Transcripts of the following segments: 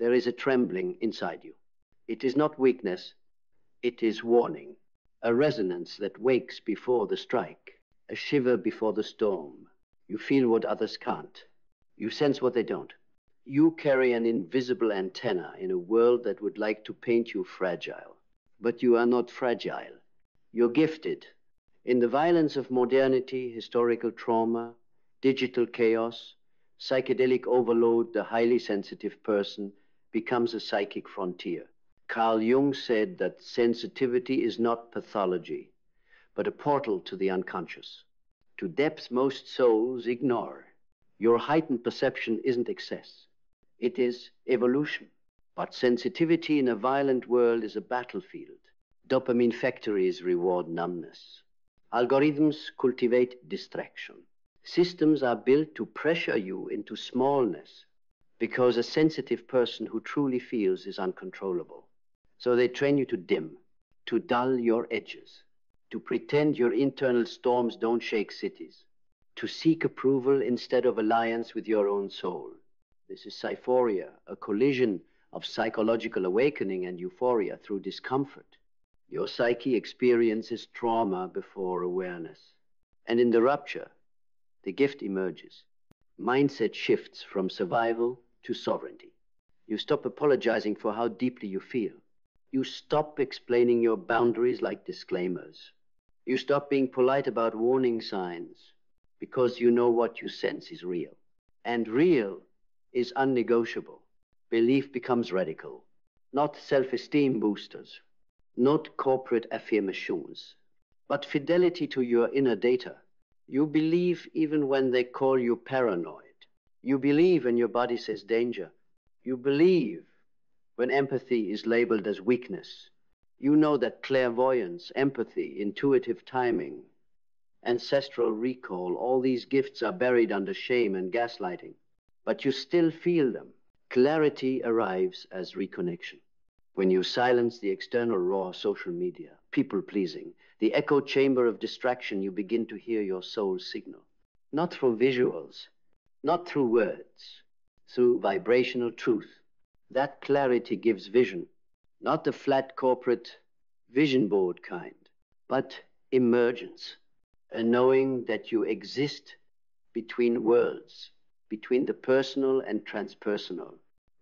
there is a trembling inside you. It is not weakness, it is warning. A resonance that wakes before the strike, a shiver before the storm. You feel what others can't. You sense what they don't. You carry an invisible antenna in a world that would like to paint you fragile. But you are not fragile. You're gifted. In the violence of modernity, historical trauma, digital chaos, psychedelic overload, the highly sensitive person becomes a psychic frontier. Carl Jung said that sensitivity is not pathology, but a portal to the unconscious, to depths most souls ignore. Your heightened perception isn't excess. It is evolution. But sensitivity in a violent world is a battlefield. Dopamine factories reward numbness. Algorithms cultivate distraction. Systems are built to pressure you into smallness because a sensitive person who truly feels is uncontrollable. So they train you to dim, to dull your edges, to pretend your internal storms don't shake cities, to seek approval instead of alliance with your own soul. This is syphoria, a collision of psychological awakening and euphoria through discomfort. Your psyche experiences trauma before awareness. And in the rupture, the gift emerges. Mindset shifts from survival to sovereignty. You stop apologizing for how deeply you feel. You stop explaining your boundaries like disclaimers. You stop being polite about warning signs because you know what you sense is real. And real is unnegotiable. Belief becomes radical, not self-esteem boosters, not corporate affirmations, but fidelity to your inner data. You believe even when they call you paranoid. You believe when your body says danger. You believe when empathy is labeled as weakness. You know that clairvoyance, empathy, intuitive timing, ancestral recall, all these gifts are buried under shame and gaslighting. But you still feel them. Clarity arrives as reconnection. When you silence the external raw social media, people-pleasing, the echo chamber of distraction, you begin to hear your soul's signal. Not through visuals, not through words, through vibrational truth. That clarity gives vision, not the flat corporate vision board kind, but emergence, a knowing that you exist between worlds, between the personal and transpersonal.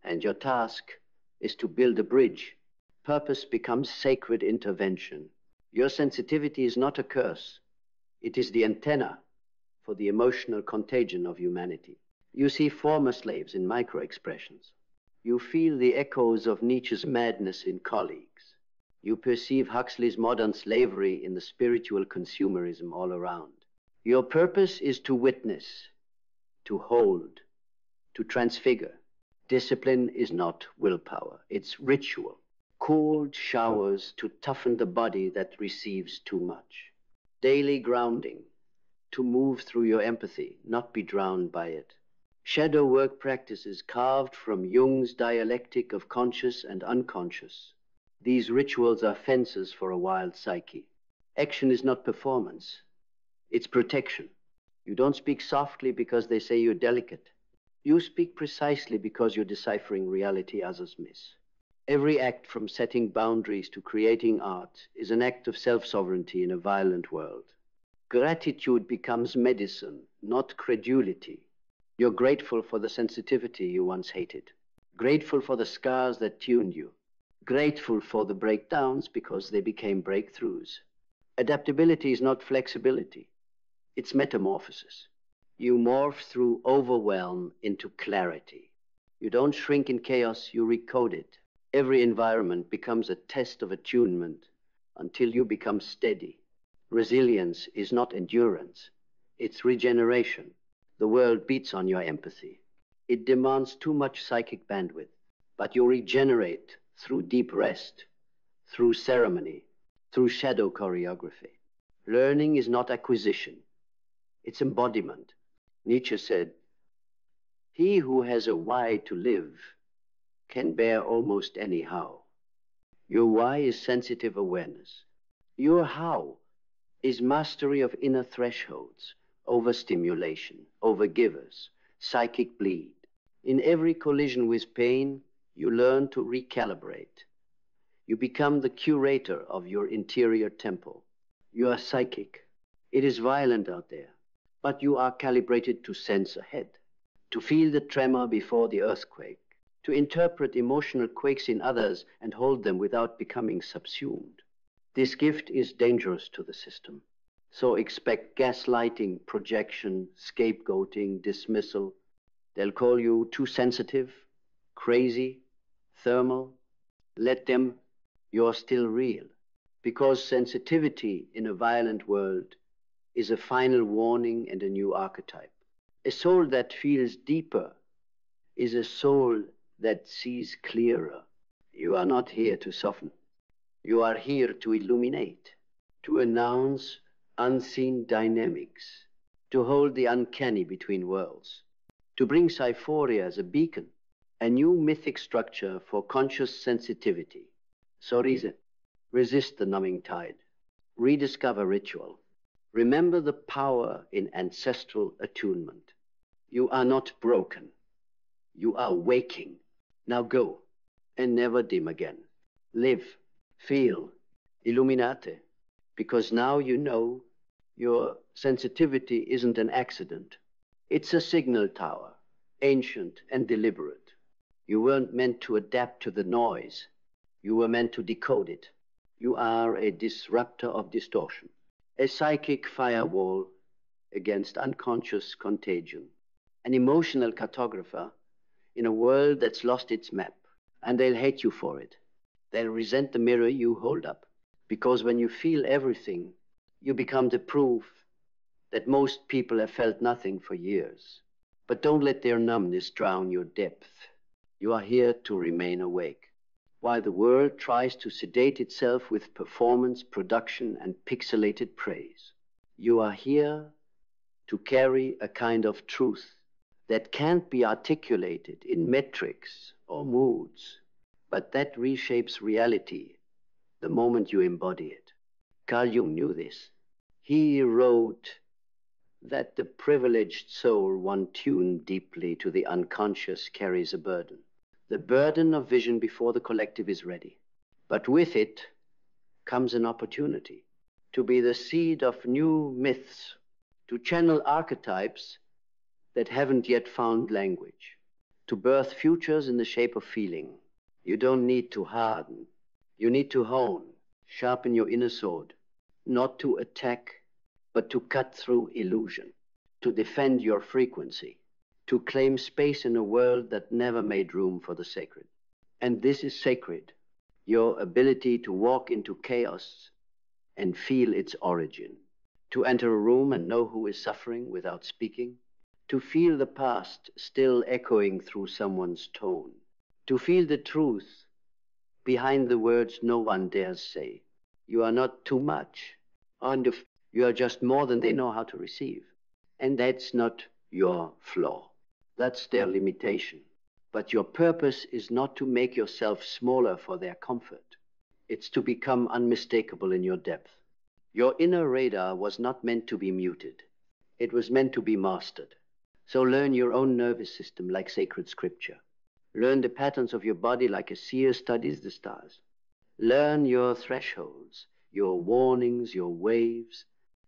And your task is to build a bridge. Purpose becomes sacred intervention. Your sensitivity is not a curse. It is the antenna for the emotional contagion of humanity. You see former slaves in micro-expressions. You feel the echoes of Nietzsche's madness in colleagues. You perceive Huxley's modern slavery in the spiritual consumerism all around. Your purpose is to witness, to hold, to transfigure. Discipline is not willpower, it's ritual. Cold showers to toughen the body that receives too much. Daily grounding to move through your empathy, not be drowned by it. Shadow work practices carved from Jung's dialectic of conscious and unconscious. These rituals are fences for a wild psyche. Action is not performance, it's protection. You don't speak softly because they say you're delicate. You speak precisely because you're deciphering reality others miss. Every act from setting boundaries to creating art is an act of self-sovereignty in a violent world. Gratitude becomes medicine, not credulity. You're grateful for the sensitivity you once hated. Grateful for the scars that tuned you. Grateful for the breakdowns because they became breakthroughs. Adaptability is not flexibility. It's metamorphosis. You morph through overwhelm into clarity. You don't shrink in chaos, you recode it. Every environment becomes a test of attunement until you become steady. Resilience is not endurance, it's regeneration. The world beats on your empathy. It demands too much psychic bandwidth, but you regenerate through deep rest, through ceremony, through shadow choreography. Learning is not acquisition, it's embodiment. Nietzsche said, "He who has a why to live can bear almost any how." Your why is sensitive awareness. Your how is mastery of inner thresholds, overstimulation, overgivers, psychic bleed. In every collision with pain, You learn to recalibrate. You become the curator of your interior temple. You are psychic. It is violent out there, but you are calibrated to sense ahead, to feel the tremor before the earthquake, to interpret emotional quakes in others and hold them without becoming subsumed. This gift is dangerous to the system. So expect gaslighting, projection, scapegoating, dismissal. They'll call you too sensitive, crazy, thermal. Let them. You're still real. Because sensitivity in a violent world is a final warning and a new archetype. A soul that feels deeper is a soul that sees clearer. You are not here to soften. You are here to illuminate, to announce unseen dynamics, to hold the uncanny between worlds, to bring Cyphoria as a beacon, a new mythic structure for conscious sensitivity. So reason, resist the numbing tide, rediscover ritual, remember the power in ancestral attunement. You are not broken, you are waking. Now go, and never dim again. Live, feel, illuminate, because now you know your sensitivity isn't an accident. It's a signal tower, ancient and deliberate. You weren't meant to adapt to the noise. You were meant to decode it. You are a disruptor of distortion, a psychic firewall against unconscious contagion, an emotional cartographer in a world that's lost its map. And they'll hate you for it. They'll resent the mirror you hold up. Because when you feel everything, you become the proof that most people have felt nothing for years. But don't let their numbness drown your depth. You are here to remain awake. While the world tries to sedate itself with performance, production, and pixelated praise, you are here to carry a kind of truth that can't be articulated in metrics or moods, but that reshapes reality the moment you embody it. Carl Jung knew this. He wrote that the privileged soul, one tuned deeply to the unconscious, carries a burden. The burden of vision before the collective is ready. But with it comes an opportunity to be the seed of new myths, to channel archetypes that haven't yet found language, to birth futures in the shape of feeling. You don't need to harden. You need to hone, sharpen your inner sword, not to attack, but to cut through illusion, to defend your frequency, to claim space in a world that never made room for the sacred. And this is sacred, your ability to walk into chaos and feel its origin, to enter a room and know who is suffering without speaking, to feel the past still echoing through someone's tone, to feel the truth behind the words no one dares say. You are not too much, and you are just more than they know how to receive. And that's not your flaw. That's their limitation. But your purpose is not to make yourself smaller for their comfort. It's to become unmistakable in your depth. Your inner radar was not meant to be muted. It was meant to be mastered. So learn your own nervous system like sacred scripture. Learn the patterns of your body like a seer studies the stars. Learn your thresholds, your warnings, your waves,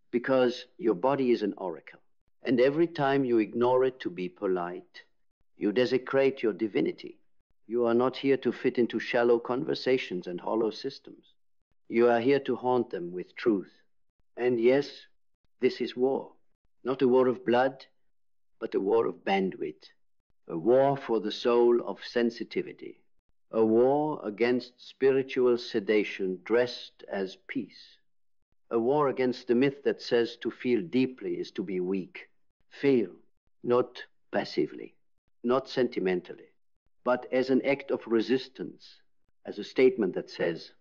because your body is an oracle. And every time you ignore it to be polite, you desecrate your divinity. You are not here to fit into shallow conversations and hollow systems. You are here to haunt them with truth. And yes, this is war. Not a war of blood, but a war of bandwidth. A war for the soul of sensitivity. A war against spiritual sedation dressed as peace. A war against the myth that says to feel deeply is to be weak. Feel, not passively, not sentimentally, but as an act of resistance, as a statement that says,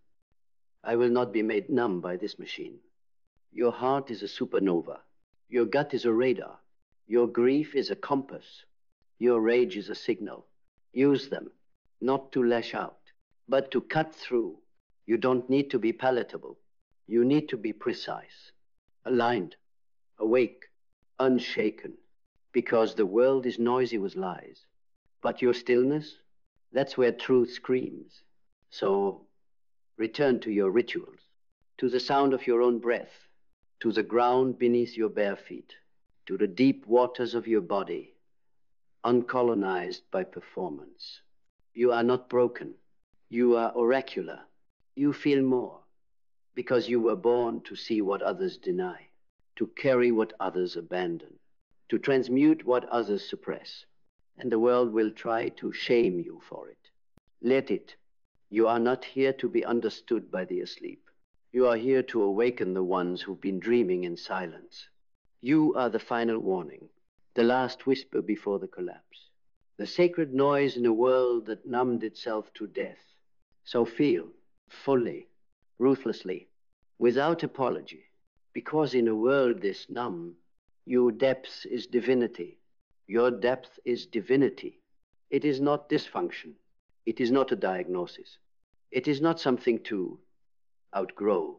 I will not be made numb by this machine. Your heart is a supernova. Your gut is a radar. Your grief is a compass. Your rage is a signal. Use them, not to lash out, but to cut through. You don't need to be palatable. You need to be precise, aligned, awake, unshaken, because the world is noisy with lies. But your stillness, That's where truth screams. So return to your rituals, to the sound of your own breath, to the ground beneath your bare feet, to the deep waters of your body, uncolonized by performance. You are not broken. You are oracular. You feel more because you were born to see what others deny, to carry what others abandon, to transmute what others suppress. And the world will try to shame you for it. Let it. You are not here to be understood by the asleep. You are here to awaken the ones who've been dreaming in silence. You are the final warning, the last whisper before the collapse, the sacred noise in a world that numbed itself to death. So feel, fully, ruthlessly, without apology, because in a world this numb, your depth is divinity. Your depth is divinity. It is not dysfunction. It is not a diagnosis. It is not something to outgrow.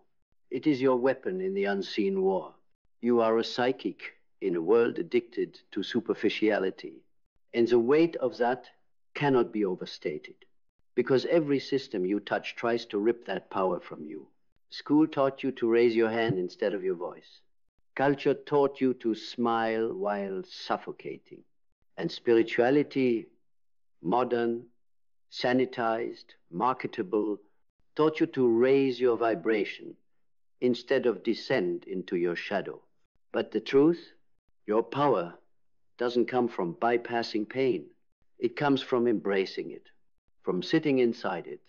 It is your weapon in the unseen war. You are a psychic in a world addicted to superficiality. And the weight of that cannot be overstated, because every system you touch tries to rip that power from you. School taught you to raise your hand instead of your voice. Culture taught you to smile while suffocating. And spirituality, modern, sanitized, marketable, taught you to raise your vibration instead of descend into your shadow. But the truth, your power, doesn't come from bypassing pain. It comes from embracing it, from sitting inside it,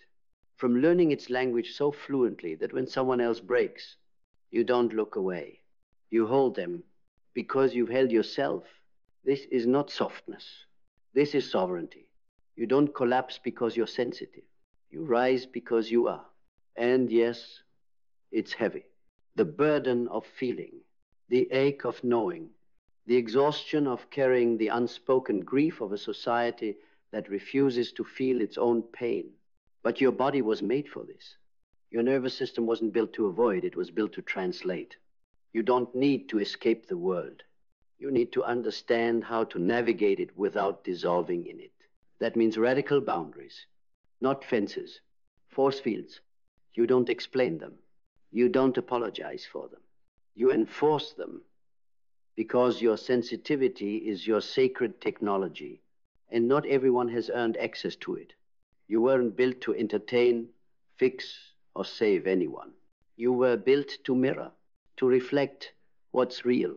from learning its language so fluently that when someone else breaks, you don't look away. You hold them because you've held yourself. This is not softness. This is sovereignty. You don't collapse because you're sensitive. You rise because you are. And yes, it's heavy. The burden of feeling, the ache of knowing, the exhaustion of carrying the unspoken grief of a society that refuses to feel its own pain. But your body was made for this. Your nervous system wasn't built to avoid, it was built to translate. You don't need to escape the world. You need to understand how to navigate it without dissolving in it. That means radical boundaries, not fences, force fields. You don't explain them. You don't apologize for them. You enforce them because your sensitivity is your sacred technology, and not everyone has earned access to it. You weren't built to entertain, fix, or save anyone. You were built to mirror, to reflect what's real,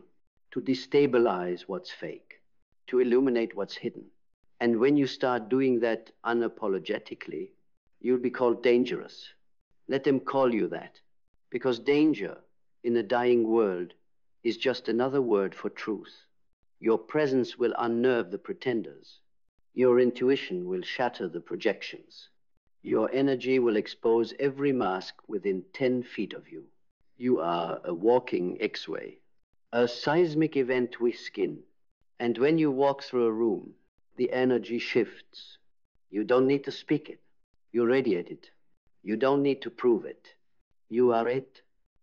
to destabilize what's fake, to illuminate what's hidden. And when you start doing that unapologetically, you'll be called dangerous. Let them call you that, because danger in a dying world is just another word for truth. Your presence will unnerve the pretenders. Your intuition will shatter the projections. Your energy will expose every mask within 10 feet of you. You are a walking X-ray, a seismic event with skin. And when you walk through a room, the energy shifts. You don't need to speak it. You radiate it. You don't need to prove it. You are it.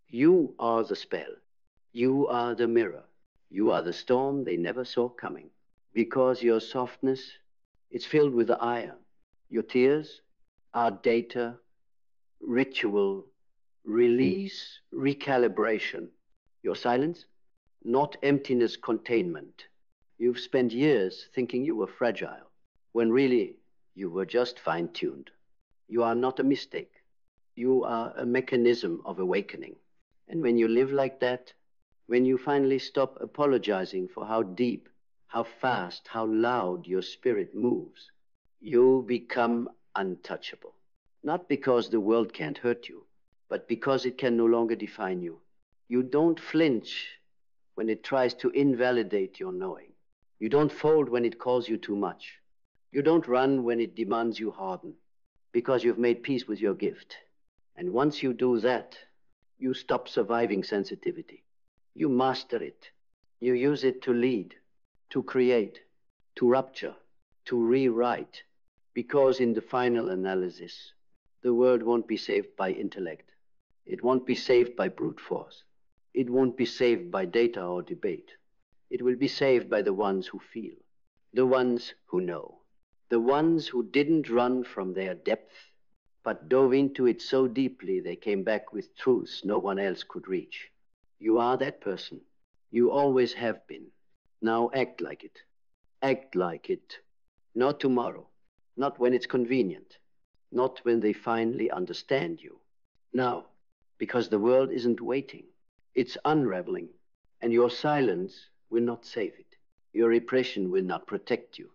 You are the spell. You are the mirror. You are the storm they never saw coming. Because your softness, it's filled with the ire. Your tears are data, ritual, release, recalibration. Your silence, not emptiness containment. You've spent years thinking you were fragile, when really you were just fine-tuned. You are not a mistake. You are a mechanism of awakening. And when you live like that, when you finally stop apologizing for how deep, how fast, how loud your spirit moves, you become untouchable. Not because the world can't hurt you, but because it can no longer define you. You don't flinch when it tries to invalidate your knowing. You don't fold when it calls you too much. You don't run when it demands you harden, because you've made peace with your gift. And once you do that, you stop surviving sensitivity. You master it. You use it to lead, to create, to rupture, to rewrite. Because in the final analysis, the world won't be saved by intellect. It won't be saved by brute force. It won't be saved by data or debate. It will be saved by the ones who feel, the ones who know, The ones who didn't run from their depth, but dove into it so deeply they came back with truths no one else could reach. You are that person. You always have been. Now act like it. Act like it. Not tomorrow. Not when it's convenient. Not when they finally understand you. Now, because the world isn't waiting. It's unraveling. And your silence will not save it. Your repression will not protect you.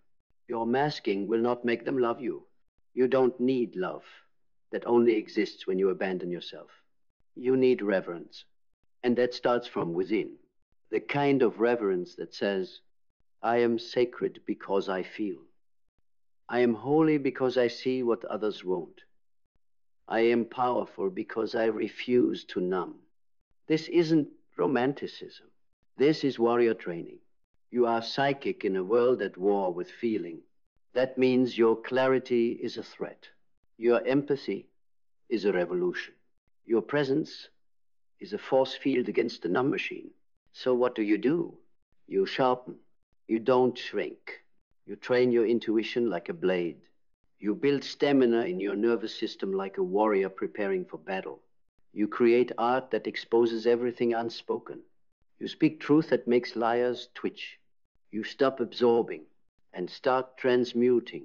Your masking will not make them love you. You don't need love. That only exists when you abandon yourself. You need reverence. And that starts from within. The kind of reverence that says, I am sacred because I feel. I am holy because I see what others won't. I am powerful because I refuse to numb. This isn't romanticism. This is warrior training. You are psychic in a world at war with feeling. That means your clarity is a threat. Your empathy is a revolution. Your presence is a force field against the numb machine. So what do? You sharpen. You don't shrink. You train your intuition like a blade. You build stamina in your nervous system like a warrior preparing for battle. You create art that exposes everything unspoken. You speak truth that makes liars twitch. You stop absorbing and start transmuting,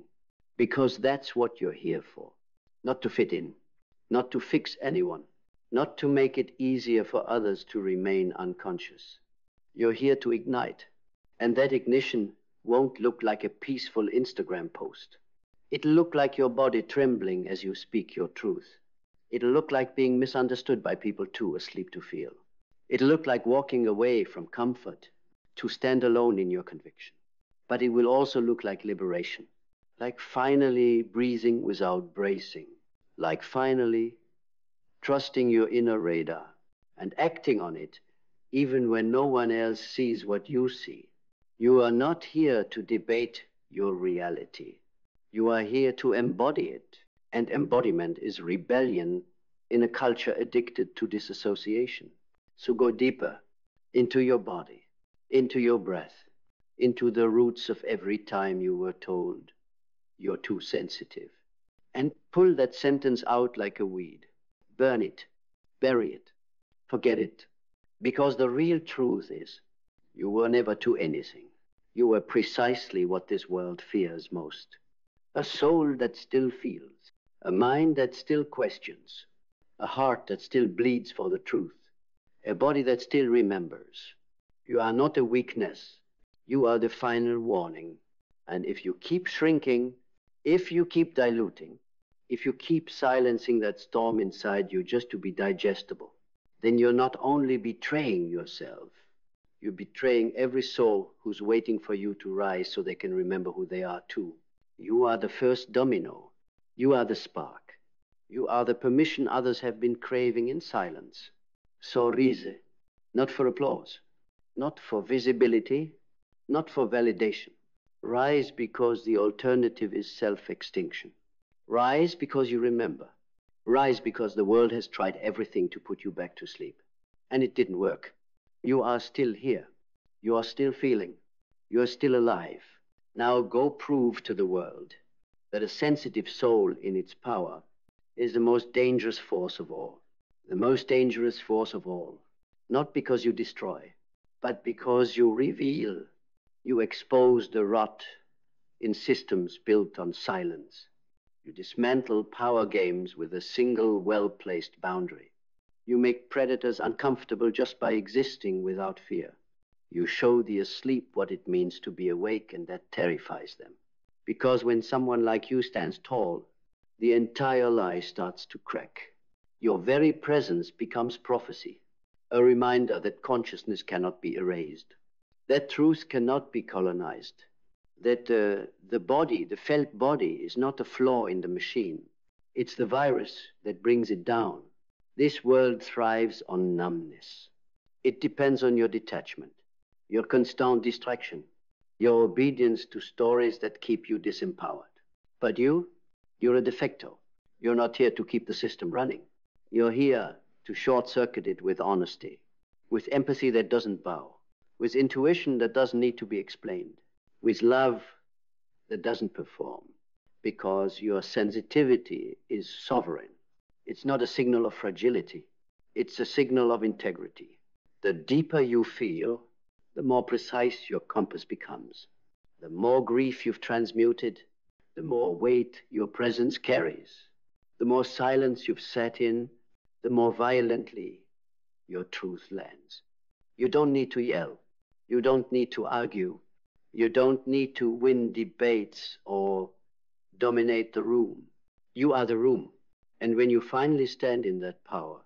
because that's what you're here for. Not to fit in, not to fix anyone, not to make it easier for others to remain unconscious. You're here to ignite, and that ignition won't look like a peaceful Instagram post. It'll look like your body trembling as you speak your truth. It'll look like being misunderstood by people too asleep to feel. It'll look like walking away from comfort to stand alone in your conviction. But it will also look like liberation, like finally breathing without bracing, like finally trusting your inner radar and acting on it even when no one else sees what you see. You are not here to debate your reality. You are here to embody it. And embodiment is rebellion in a culture addicted to disassociation. So go deeper into your body, into your breath, into the roots of every time you were told you're too sensitive. And pull that sentence out like a weed. Burn it, bury it, forget it. Because the real truth is, you were never to anything. You were precisely what this world fears most. A soul that still feels, a mind that still questions, a heart that still bleeds for the truth, a body that still remembers. You are not a weakness. You are the final warning. And if you keep shrinking, if you keep diluting, if you keep silencing that storm inside you just to be digestible, then you're not only betraying yourself, you're betraying every soul who's waiting for you to rise so they can remember who they are too. You are the first domino. You are the spark. You are the permission others have been craving in silence. So rise, not for applause, not for visibility, not for validation. Rise because the alternative is self-extinction. Rise because you remember. Rise because the world has tried everything to put you back to sleep. And it didn't work. You are still here. You are still feeling. You are still alive. Now go prove to the world that a sensitive soul in its power is the most dangerous force of all. The most dangerous force of all. Not because you destroy, but because you reveal. You expose the rot in systems built on silence. You dismantle power games with a single well-placed boundary. You make predators uncomfortable just by existing without fear. You show the asleep what it means to be awake, and that terrifies them. Because when someone like you stands tall, the entire lie starts to crack. Your very presence becomes prophecy, a reminder that consciousness cannot be erased, that truth cannot be colonized, that the body, the felt body, is not a flaw in the machine. It's the virus that brings it down. This world thrives on numbness. It depends on your detachment, your constant distraction, your obedience to stories that keep you disempowered. But you're a defecto. You're not here to keep the system running. You're here to short-circuit it with honesty, with empathy that doesn't bow, with intuition that doesn't need to be explained, with love that doesn't perform. because your sensitivity is sovereign. It's not a signal of fragility. It's a signal of integrity. The deeper you feel, the more precise your compass becomes. The more grief you've transmuted, the more weight your presence carries. The more silence you've sat in, the more violently your truth lands. You don't need to yell. You don't need to argue. You don't need to win debates or dominate the room. You are the room. And when you finally stand in that power,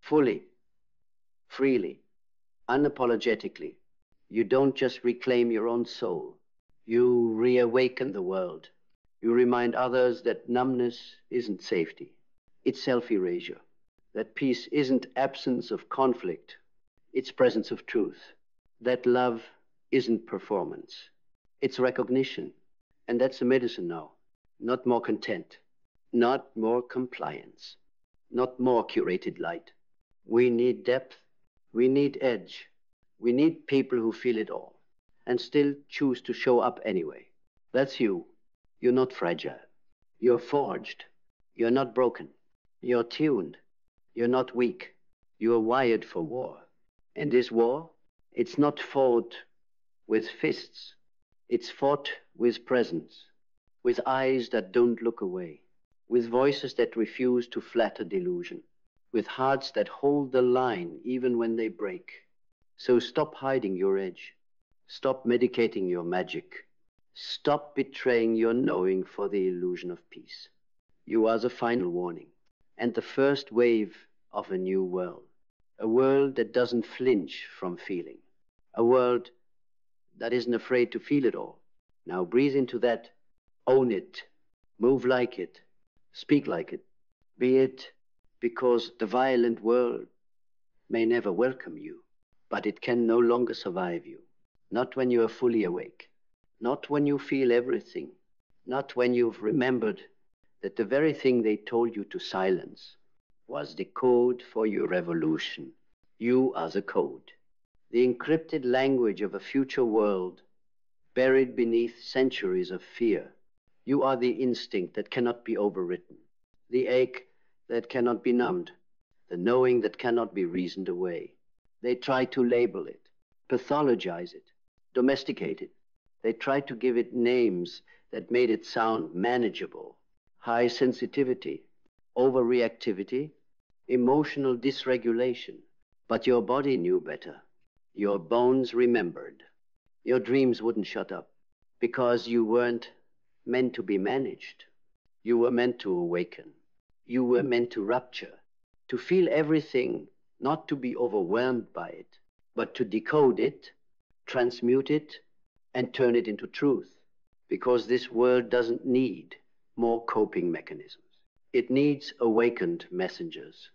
fully, freely, unapologetically, you don't just reclaim your own soul. You reawaken the world. You remind others that numbness isn't safety. It's self-erasure. That peace isn't absence of conflict. It's presence of truth. That love isn't performance. It's recognition. And that's the medicine now. Not more content. Not more compliance. Not more curated light. We need depth. We need edge. We need people who feel it all and still choose to show up anyway. That's you. You're not fragile. You're forged. You're not broken. You're tuned. You're not weak. You're wired for war. And this war, it's not fought with fists. It's fought with presence, with eyes that don't look away, with voices that refuse to flatter delusion, with hearts that hold the line even when they break. So stop hiding your edge. Stop medicating your magic. Stop betraying your knowing for the illusion of peace. You are the final warning and the first wave of a new world. A world that doesn't flinch from feeling. A world that isn't afraid to feel it all. Now breathe into that. Own it. Move like it. Speak like it. Be it because the violent world may never welcome you, but it can no longer survive you. Not when you are fully awake. Not when you feel everything. Not when you've remembered that the very thing they told you to silence was the code for your revolution. You are the code. The encrypted language of a future world buried beneath centuries of fear. You are the instinct that cannot be overwritten. The ache that cannot be numbed. The knowing that cannot be reasoned away. They try to label it, pathologize it, domesticate it. They tried to give it names that made it sound manageable. High sensitivity, overreactivity, emotional dysregulation. But your body knew better. Your bones remembered. Your dreams wouldn't shut up because you weren't meant to be managed. You were meant to awaken. You were meant to rupture, to feel everything, not to be overwhelmed by it, but to decode it, transmute it, and turn it into truth, because this world doesn't need more coping mechanisms. It needs awakened messengers.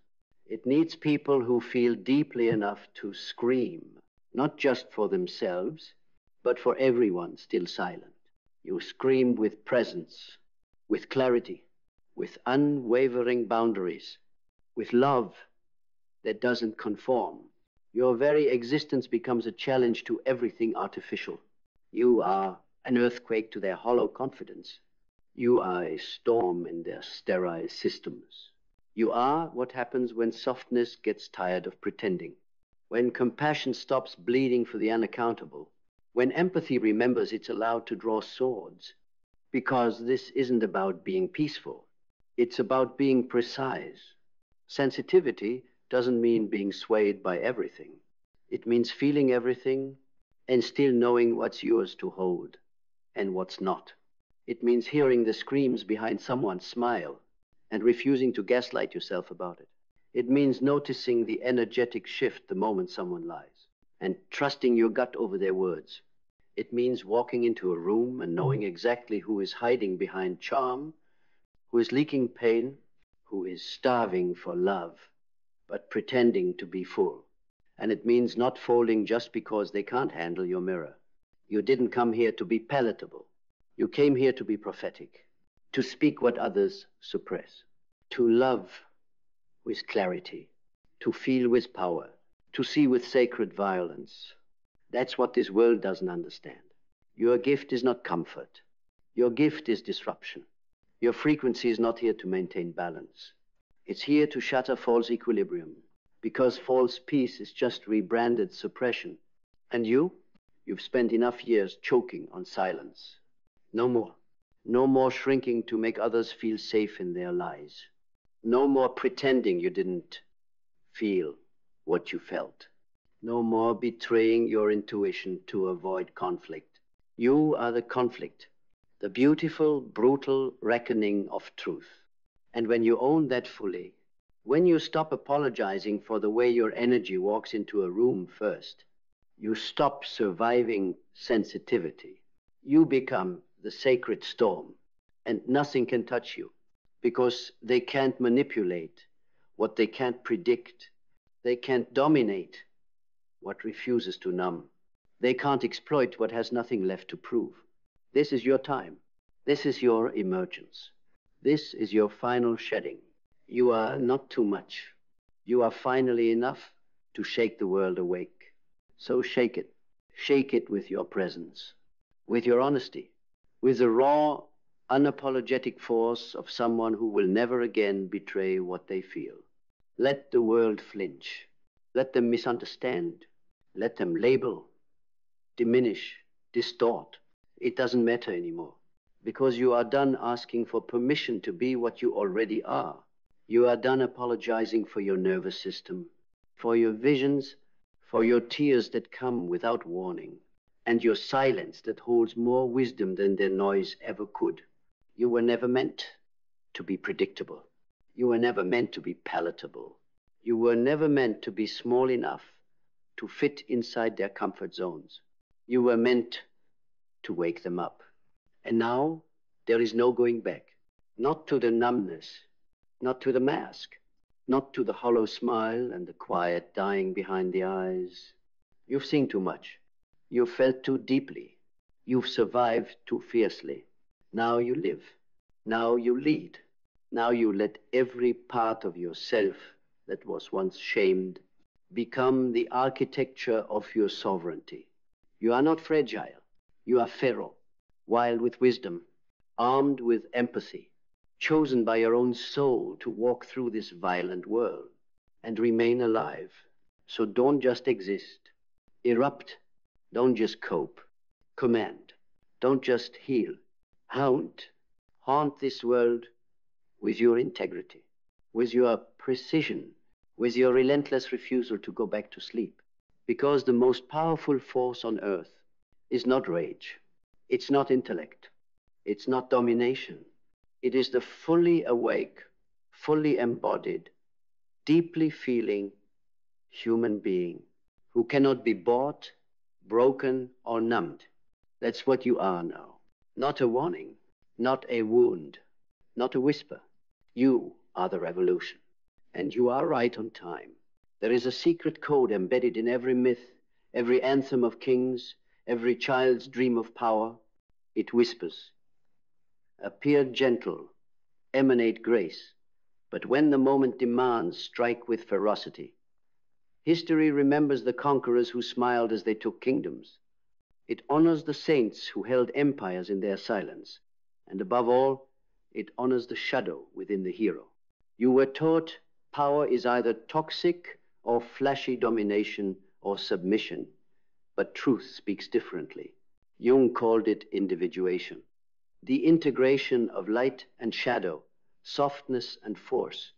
It needs people who feel deeply enough to scream, not just for themselves, but for everyone still silent. You scream with presence, with clarity, with unwavering boundaries, with love that doesn't conform. Your very existence becomes a challenge to everything artificial. You are an earthquake to their hollow confidence. You are a storm in their sterile systems. You are what happens when softness gets tired of pretending, when compassion stops bleeding for the unaccountable, when empathy remembers it's allowed to draw swords. Because this isn't about being peaceful. It's about being precise. Sensitivity doesn't mean being swayed by everything. It means feeling everything and still knowing what's yours to hold and what's not. It means hearing the screams behind someone's smile and refusing to gaslight yourself about it. It means noticing the energetic shift the moment someone lies and trusting your gut over their words. It means walking into a room and knowing exactly who is hiding behind charm, who is leaking pain, who is starving for love, but pretending to be full. And it means not folding just because they can't handle your mirror. You didn't come here to be palatable. You came here to be prophetic, to speak what others suppress, to love with clarity, to feel with power, to see with sacred violence. That's what this world doesn't understand. Your gift is not comfort. Your gift is disruption. Your frequency is not here to maintain balance. It's here to shatter false equilibrium, because false peace is just rebranded suppression. And you've spent enough years choking on silence. No more. No more shrinking to make others feel safe in their lies. No more pretending you didn't feel what you felt. No more betraying your intuition to avoid conflict. You are the conflict, the beautiful, brutal reckoning of truth. And when you own that fully, when you stop apologizing for the way your energy walks into a room first, you stop surviving sensitivity. You become the sacred storm, and nothing can touch you, because they can't manipulate what they can't predict. They can't dominate what refuses to numb. They can't exploit what has nothing left to prove. This is your time. This is your emergence. This is your final shedding. You are not too much. You are finally enough to shake the world awake. So shake it. Shake it with your presence, with your honesty, with the raw, unapologetic force of someone who will never again betray what they feel. Let the world flinch. Let them misunderstand. Let them label, diminish, distort. It doesn't matter anymore, because you are done asking for permission to be what you already are. You are done apologizing for your nervous system, for your visions, for your tears that come without warning, and your silence that holds more wisdom than their noise ever could. You were never meant to be predictable. You were never meant to be palatable. You were never meant to be small enough to fit inside their comfort zones. You were meant to wake them up. And now there is no going back. Not to the numbness, not to the mask, not to the hollow smile and the quiet dying behind the eyes. You've seen too much. You've felt too deeply. You've survived too fiercely. Now you live. Now you lead. Now you let every part of yourself that was once shamed become the architecture of your sovereignty. You are not fragile. You are feral, wild with wisdom, armed with empathy, chosen by your own soul to walk through this violent world and remain alive. So don't just exist. Erupt. Don't just cope. Command. Don't just heal. Haunt. Haunt this world with your integrity, with your precision, with your relentless refusal to go back to sleep. Because the most powerful force on earth is not rage. It's not intellect. It's not domination. It is the fully awake, fully embodied, deeply feeling human being who cannot be bought, broken, or numbed. That's what you are now. Not a warning, not a wound, not a whisper. You are the revolution. And you are right on time. There is a secret code embedded in every myth, every anthem of kings, every child's dream of power. It whispers. Appear gentle, emanate grace, but when the moment demands, strike with ferocity. History remembers the conquerors who smiled as they took kingdoms. It honors the saints who held empires in their silence. And above all, it honors the shadow within the hero. You were taught power is either toxic or flashy domination or submission, but truth speaks differently. Jung called it individuation. The integration of light and shadow, softness and force,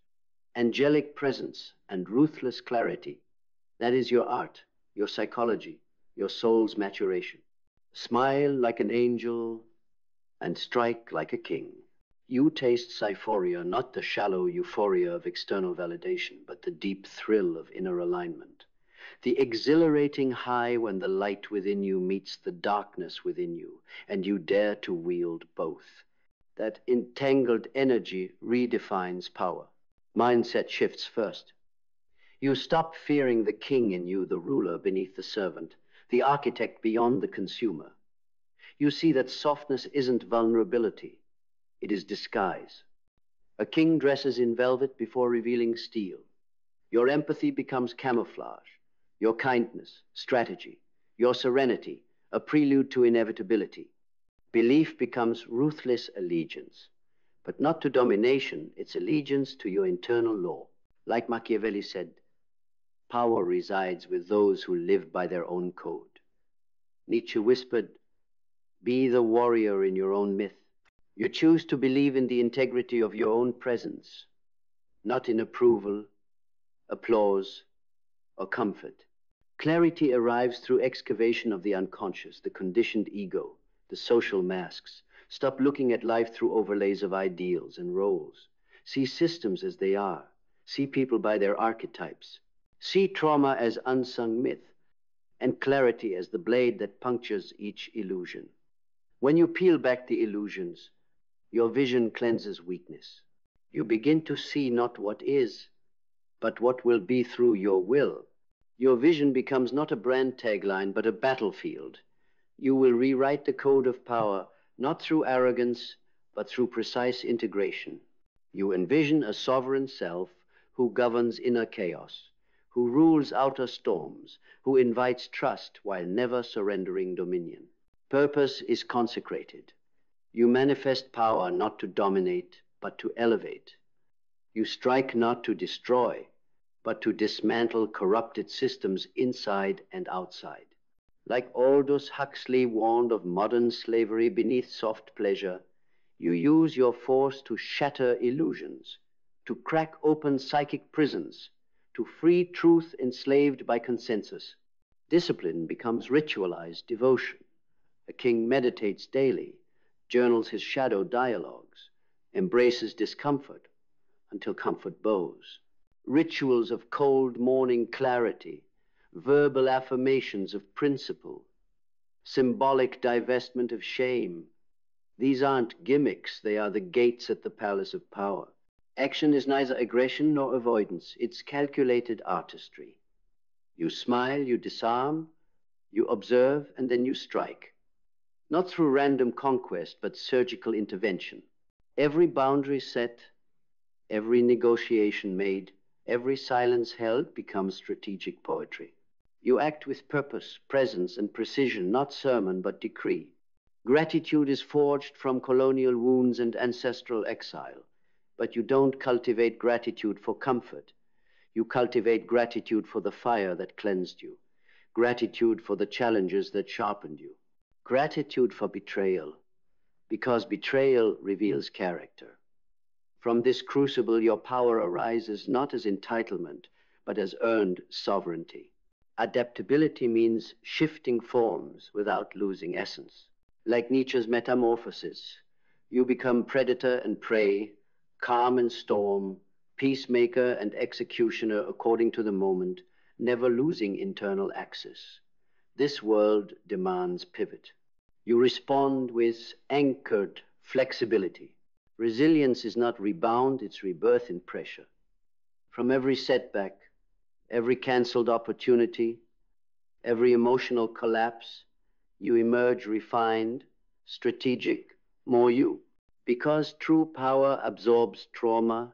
angelic presence and ruthless clarity. That is your art, your psychology, your soul's maturation. Smile like an angel and strike like a king. You taste syphoria, not the shallow euphoria of external validation, but the deep thrill of inner alignment. The exhilarating high when the light within you meets the darkness within you, and you dare to wield both. That entangled energy redefines power. Mindset shifts first. You stop fearing the king in you, the ruler beneath the servant, the architect beyond the consumer. You see that softness isn't vulnerability. It is disguise. A king dresses in velvet before revealing steel. Your empathy becomes camouflage. Your kindness, strategy. Your serenity, a prelude to inevitability. Belief becomes ruthless allegiance. but not to domination. It's allegiance to your internal law. Like Machiavelli said, power resides with those who live by their own code. Nietzsche whispered, be the warrior in your own myth. You choose to believe in the integrity of your own presence, not in approval, applause, or comfort. Clarity arrives through excavation of the unconscious, the conditioned ego, the social masks. Stop looking at life through overlays of ideals and roles. See systems as they are. See people by their archetypes. See trauma as unsung myth, and clarity as the blade that punctures each illusion. When you peel back the illusions, your vision cleanses weakness. You begin to see not what is, but what will be through your will. Your vision becomes not a brand tagline, but a battlefield. You will rewrite the code of power, not through arrogance, but through precise integration. You envision a sovereign self who governs inner chaos, who rules outer storms, who invites trust while never surrendering dominion. Purpose is consecrated. You manifest power not to dominate, but to elevate. You strike not to destroy, but to dismantle corrupted systems inside and outside. Like Aldous Huxley warned of modern slavery beneath soft pleasure, you use your force to shatter illusions, to crack open psychic prisons, to free truth enslaved by consensus. Discipline becomes ritualized devotion. A king meditates daily, journals his shadow dialogues, embraces discomfort until comfort bows. Rituals of cold morning clarity, verbal affirmations of principle, symbolic divestment of shame. These aren't gimmicks, they are the gates at the palace of power. Action is neither aggression nor avoidance, it's calculated artistry. You smile, you disarm, you observe, and then you strike. Not through random conquest, but surgical intervention. Every boundary set, every negotiation made, every silence held becomes strategic poetry. You act with purpose, presence, and precision, not sermon, but decree. Gratitude is forged from colonial wounds and ancestral exile, but you don't cultivate gratitude for comfort. You cultivate gratitude for the fire that cleansed you, gratitude for the challenges that sharpened you, gratitude for betrayal, because betrayal reveals character. From this crucible, your power arises not as entitlement, but as earned sovereignty. Adaptability means shifting forms without losing essence. Like Nietzsche's metamorphosis, you become predator and prey, calm and storm, peacemaker and executioner according to the moment, never losing internal axis. This world demands pivot. You respond with anchored flexibility. Resilience is not rebound, it's rebirth in pressure. From every setback, every canceled opportunity, every emotional collapse, you emerge refined, strategic, more you. Because true power absorbs trauma,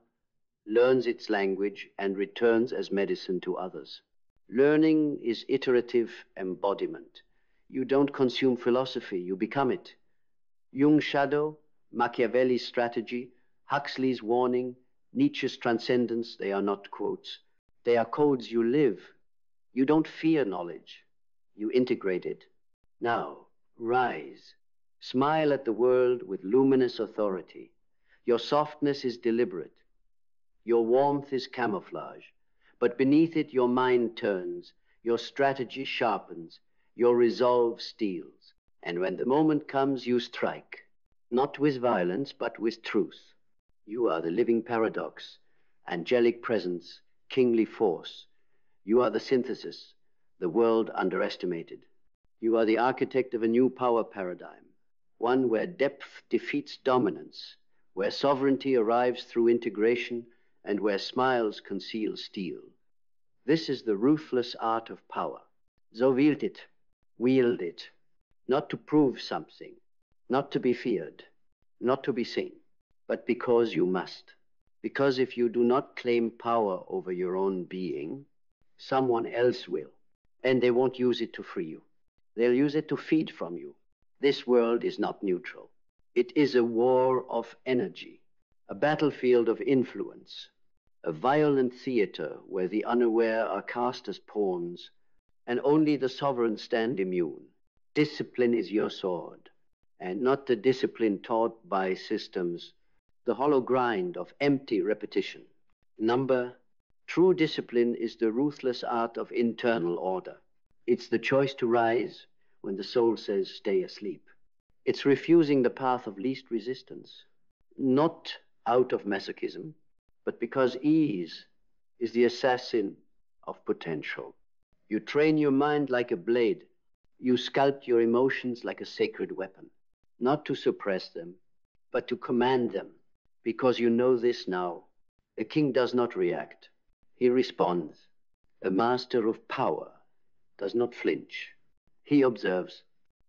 learns its language, and returns as medicine to others. Learning is iterative embodiment. You don't consume philosophy, you become it. Jung's shadow, Machiavelli's strategy, Huxley's warning, Nietzsche's transcendence, they are not quotes. They are codes you live. You don't fear knowledge, you integrate it. Now, rise. Smile at the world with luminous authority. Your softness is deliberate. Your warmth is camouflage. But beneath it, your mind turns, your strategy sharpens, your resolve steels. And when the moment comes, you strike. Not with violence, but with truth. You are the living paradox, angelic presence, kingly force. You are the synthesis, the world underestimated. You are the architect of a new power paradigm, one where depth defeats dominance, where sovereignty arrives through integration, and where smiles conceal steel. This is the ruthless art of power. So wield it, not to prove something, not to be feared, not to be seen, but because you must. Because if you do not claim power over your own being, someone else will, and they won't use it to free you. They'll use it to feed from you. This world is not neutral. It is a war of energy. a battlefield of influence, a violent theater where the unaware are cast as pawns and only the sovereign stand immune. Discipline is your sword, and not the discipline taught by systems, the hollow grind of empty repetition. Number, true discipline is the ruthless art of internal order. It's the choice to rise when the soul says stay asleep. It's refusing the path of least resistance, not out of masochism, but because ease is the assassin of potential. You train your mind like a blade. You sculpt your emotions like a sacred weapon, not to suppress them, but to command them, because you know this now. A king does not react. He responds. A master of power does not flinch. He observes.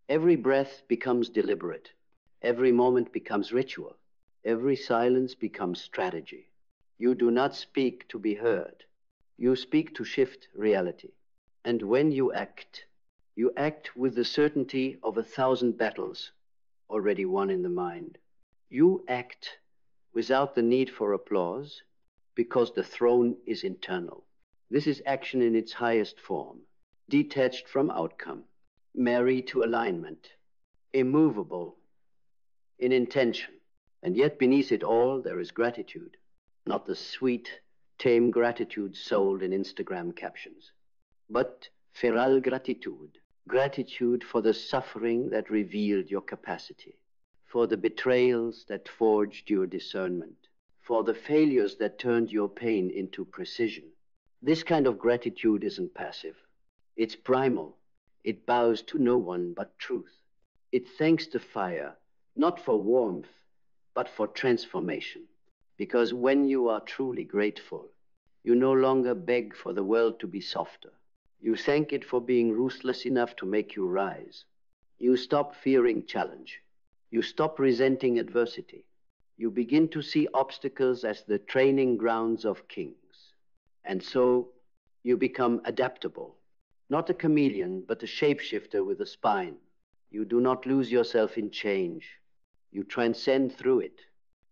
Every breath becomes deliberate. Every moment becomes ritual. Every silence becomes strategy. You do not speak to be heard. You speak to shift reality. And when you act with the certainty of 1,000 battles already won in the mind. You act without the need for applause because the throne is internal. This is action in its highest form, detached from outcome, married to alignment, immovable in intention. And yet beneath it all, there is gratitude, not the sweet, tame gratitude sold in Instagram captions, but feral gratitude, gratitude for the suffering that revealed your capacity, for the betrayals that forged your discernment, for the failures that turned your pain into precision. This kind of gratitude isn't passive. It's primal. It bows to no one but truth. It thanks the fire, not for warmth, but for transformation. Because when you are truly grateful, you no longer beg for the world to be softer. You thank it for being ruthless enough to make you rise. You stop fearing challenge. You stop resenting adversity. You begin to see obstacles as the training grounds of kings. And so you become adaptable, not a chameleon, but a shapeshifter with a spine. You do not lose yourself in change. You transcend through it.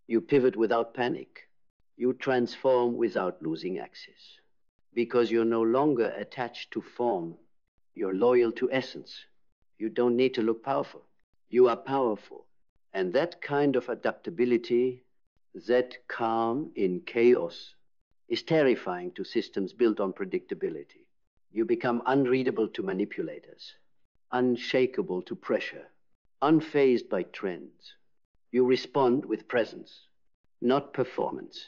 You pivot without panic. You transform without losing access. Because you're no longer attached to form. You're loyal to essence. You don't need to look powerful. You are powerful. And that kind of adaptability, that calm in chaos, is terrifying to systems built on predictability. You become unreadable to manipulators, unshakable to pressure, unfazed by trends. You respond with presence, not performance.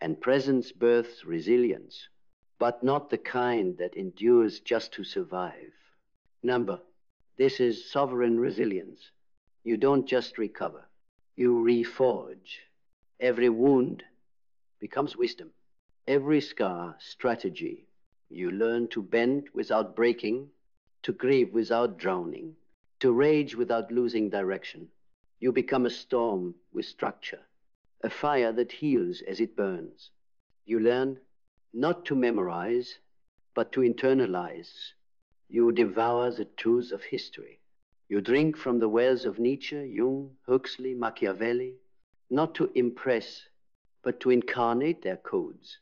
And presence births resilience, but not the kind that endures just to survive. Number, this is sovereign resilience. You don't just recover, you reforge. Every wound becomes wisdom. Every scar, strategy. You learn to bend without breaking, to grieve without drowning, to rage without losing direction. You become a storm with structure, a fire that heals as it burns. You learn not to memorize, but to internalize. You devour the truths of history. You drink from the wells of Nietzsche, Jung, Huxley, Machiavelli, not to impress, but to incarnate their codes.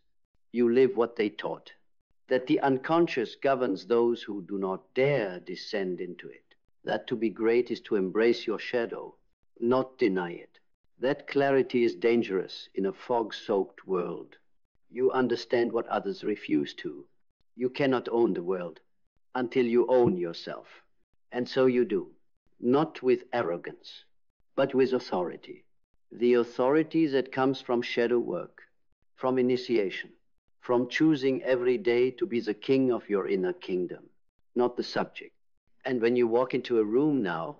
You live what they taught, that the unconscious governs those who do not dare descend into it, that to be great is to embrace your shadow, not deny it. That clarity is dangerous in a fog-soaked world. You understand what others refuse to. You cannot own the world until you own yourself. And so you do, not with arrogance, but with authority. The authority that comes from shadow work, from initiation, from choosing every day to be the king of your inner kingdom, not the subject. And when you walk into a room now,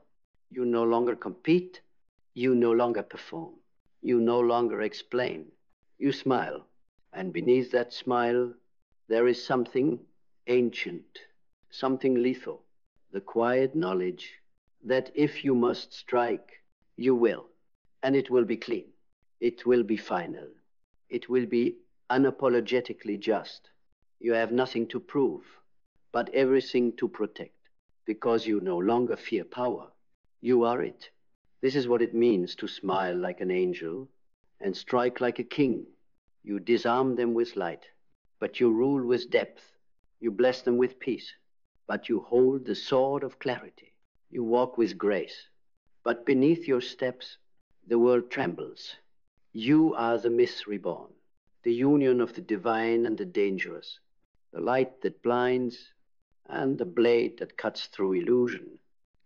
you no longer compete, you no longer perform, you no longer explain, you smile. And beneath that smile, there is something ancient, something lethal, the quiet knowledge that if you must strike, you will, and it will be clean, it will be final, it will be unapologetically just. You have nothing to prove, but everything to protect, because you no longer fear power. You are it. This is what it means to smile like an angel and strike like a king. You disarm them with light, but you rule with depth. You bless them with peace, but you hold the sword of clarity. You walk with grace, but beneath your steps the world trembles. You are the myth reborn, the union of the divine and the dangerous, the light that blinds and the blade that cuts through illusion.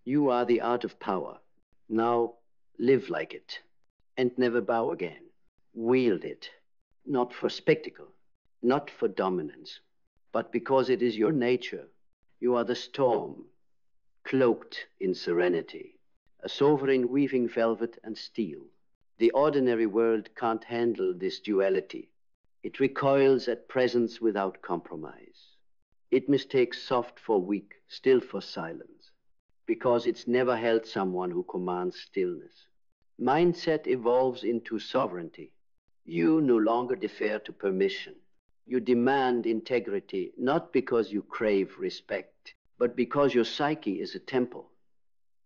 You are the art of power. Now live like it, and never bow again. Wield it, not for spectacle, not for dominance, but because it is your nature. You are the storm, cloaked in serenity, a sovereign weaving velvet and steel. The ordinary world can't handle this duality. It recoils at presence without compromise. It mistakes soft for weak, still for silence, because it's never held someone who commands stillness. Mindset evolves into sovereignty. You no longer defer to permission. You demand integrity, not because you crave respect, but because your psyche is a temple,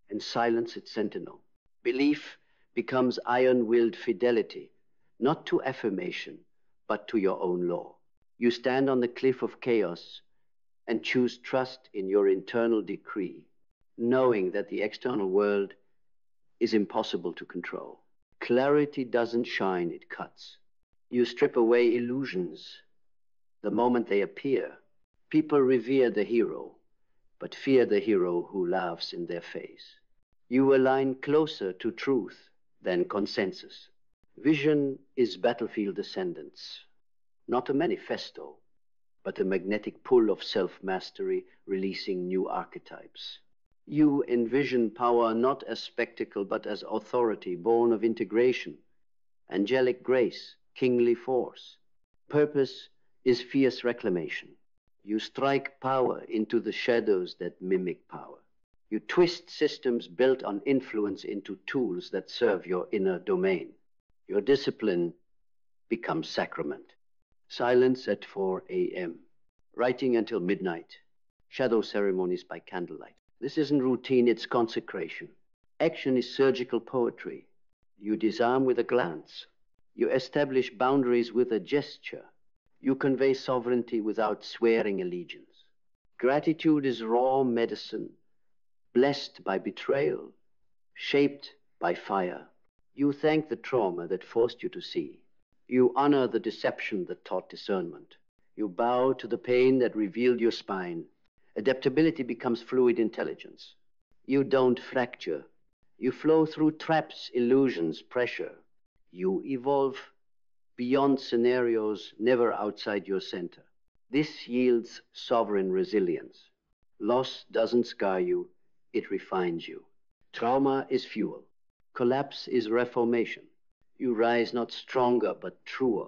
and silence its sentinel. Belief becomes iron-willed fidelity, not to affirmation, but to your own law. You stand on the cliff of chaos and choose trust in your internal decree, knowing that the external world is impossible to control. Clarity doesn't shine, it cuts. You strip away illusions the moment they appear. People revere the hero, but fear the hero who laughs in their face. You align closer to truth than consensus. Vision is battlefield ascendance, not a manifesto, but a magnetic pull of self-mastery releasing new archetypes. You envision power not as spectacle, but as authority born of integration, angelic grace, kingly force. Purpose is fierce reclamation. You strike power into the shadows that mimic power. You twist systems built on influence into tools that serve your inner domain. Your discipline becomes sacrament. Silence at 4 a.m. Writing until midnight. Shadow ceremonies by candlelight. This isn't routine, it's consecration. Action is surgical poetry. You disarm with a glance. You establish boundaries with a gesture. You convey sovereignty without swearing allegiance. Gratitude is raw medicine, blessed by betrayal, shaped by fire. You thank the trauma that forced you to see. You honor the deception that taught discernment. You bow to the pain that revealed your spine. Adaptability becomes fluid intelligence. You don't fracture. You flow through traps, illusions, pressure. You evolve beyond scenarios, never outside your center. This yields sovereign resilience. Loss doesn't scar you, it refines you. Trauma is fuel. Collapse is reformation. You rise not stronger, but truer.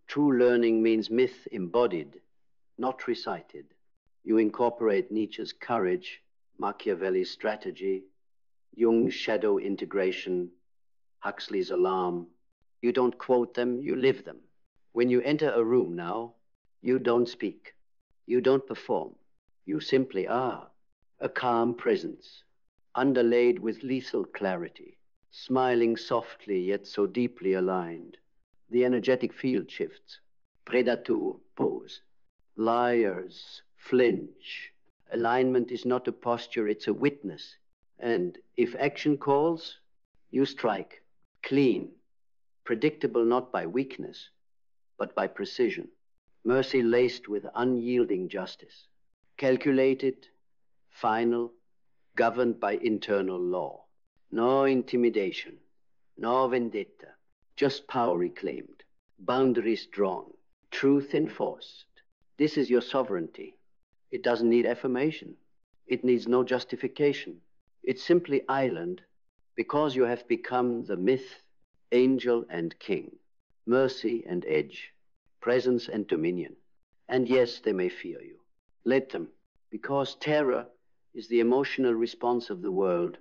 True learning means myth embodied, not recited. You incorporate Nietzsche's courage, Machiavelli's strategy, Jung's shadow integration, Huxley's alarm. You don't quote them, you live them. When you enter a room now, you don't speak. You don't perform. You simply are. A calm presence, underlaid with lethal clarity, smiling softly yet so deeply aligned. The energetic field shifts. Predator pose. Liars flinch. Alignment is not a posture, it's a witness. And if action calls, you strike. Clean. Predictable not by weakness, but by precision. Mercy laced with unyielding justice. Calculated, final, governed by internal law. No intimidation, no vendetta, just power reclaimed, boundaries drawn, truth enforced. This is your sovereignty. It doesn't need affirmation. It needs no justification. It's simply island because you have become the myth, angel and king, mercy and edge, presence and dominion. And yes, they may fear you. Let them, because terror is the emotional response of the world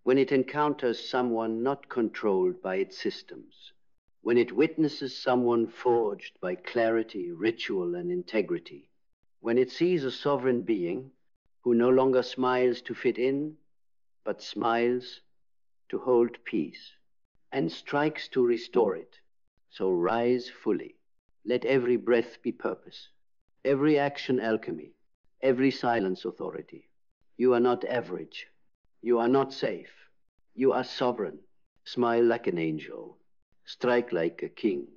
when it encounters someone not controlled by its systems, when it witnesses someone forged by clarity, ritual, and integrity, when it sees a sovereign being who no longer smiles to fit in, but smiles to hold peace, and strikes to restore it. So rise fully. Let every breath be purpose, every action alchemy, every silence authority. You are not average. You are not safe. You are sovereign. Smile like an angel. Strike like a king.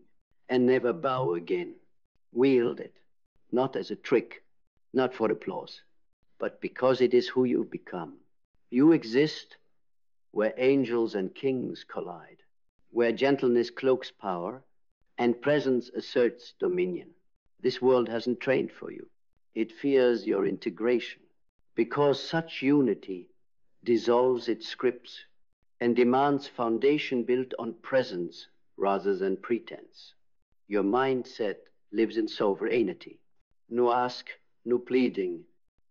And never bow again. Wield it, not as a trick, not for applause, but because it is who you become. You exist where angels and kings collide, where gentleness cloaks power and presence asserts dominion. This world hasn't trained for you. It fears your integration, because such unity dissolves its scripts and demands foundation built on presence rather than pretense. Your mindset lives in sovereignty. No ask, no pleading.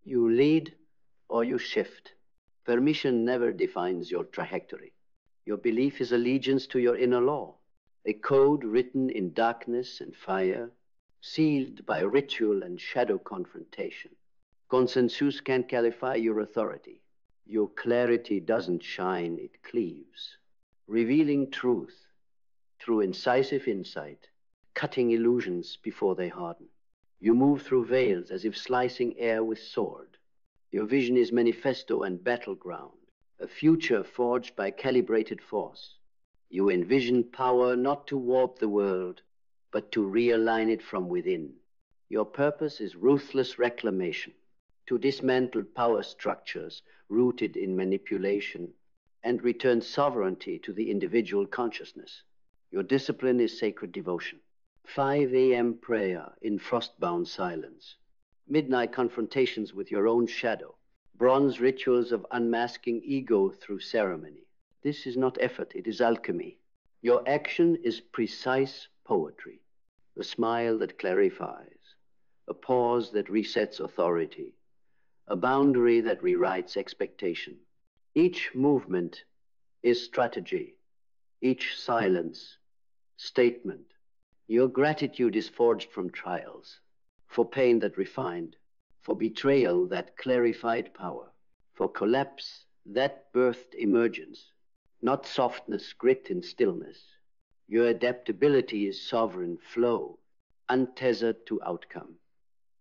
You lead or you shift. Permission never defines your trajectory. Your belief is allegiance to your inner law, a code written in darkness and fire, sealed by ritual and shadow confrontation. Consensus can't qualify your authority. Your clarity doesn't shine, it cleaves, revealing truth through incisive insight, cutting illusions before they harden. You move through veils as if slicing air with sword. Your vision is manifesto and battleground, a future forged by calibrated force. You envision power not to warp the world, but to realign it from within. Your purpose is ruthless reclamation, to dismantle power structures rooted in manipulation and return sovereignty to the individual consciousness. Your discipline is sacred devotion. 5 a.m. prayer in frost-bound silence. Midnight confrontations with your own shadow. Bronze rituals of unmasking ego through ceremony. This is not effort, it is alchemy. Your action is precise poetry. A smile that clarifies. A pause that resets authority. A boundary that rewrites expectation. Each movement is strategy. Each silence, statement. Your gratitude is forged from trials, for pain that refined, for betrayal that clarified power, for collapse that birthed emergence, not softness, grit, and stillness. Your adaptability is sovereign flow, untethered to outcome,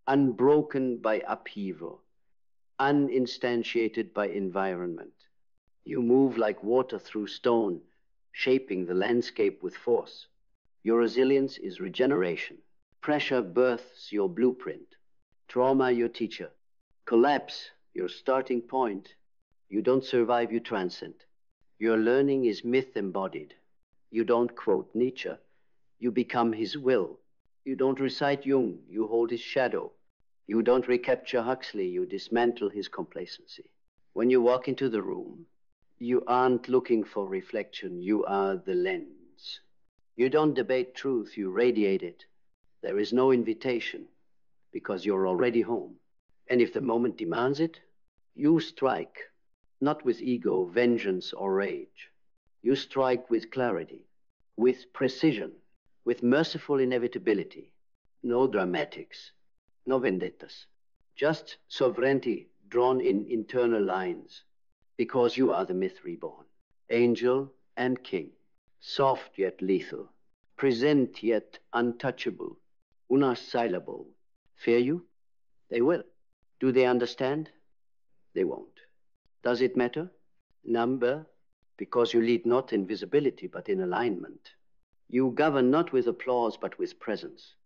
unbroken by upheaval, uninstantiated by environment. You move like water through stone, shaping the landscape with force. Your resilience is regeneration. Pressure births your blueprint. Trauma, your teacher. Collapse, your starting point. You don't survive, you transcend. Your learning is myth embodied. You don't quote Nietzsche. You become his will. You don't recite Jung. You hold his shadow. You don't recapture Huxley. You dismantle his complacency. When you walk into the room, you aren't looking for reflection. You are the lens. You don't debate truth, you radiate it. There is no invitation, because you're already home. And if the moment demands it, you strike, not with ego, vengeance, or rage. You strike with clarity, with precision, with merciful inevitability. No dramatics, no vendettas. Just sovereignty drawn in internal lines, because you are the myth reborn. Angel and king. Soft yet lethal, present yet untouchable, unassailable. Fear you? They will. Do they understand? They won't. Does it matter? Number, because you lead not in visibility but in alignment. You govern not with applause but with presence.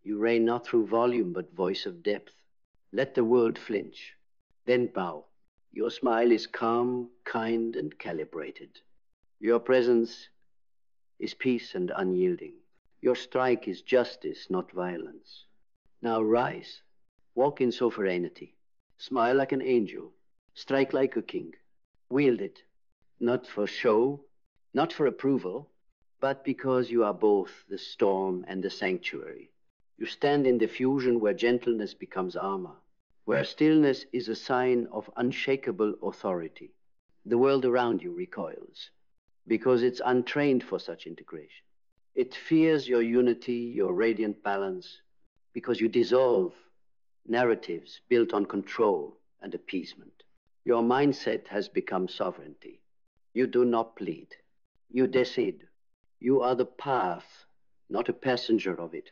You reign not through volume but voice of depth. Let the world flinch, then bow. Your smile is calm, kind, and calibrated. Your presence is peace and unyielding. Your strike is justice, not violence. Now rise, walk in sovereignty, smile like an angel, strike like a king. Wield it, not for show, not for approval, but because you are both the storm and the sanctuary. You stand in the fusion where gentleness becomes armor, where stillness is a sign of unshakable authority. The world around you recoils, because it's untrained for such integration. It fears your unity, your radiant balance, because you dissolve narratives built on control and appeasement. Your mindset has become sovereignty. You do not plead. You decide. You are the path, not a passenger of it.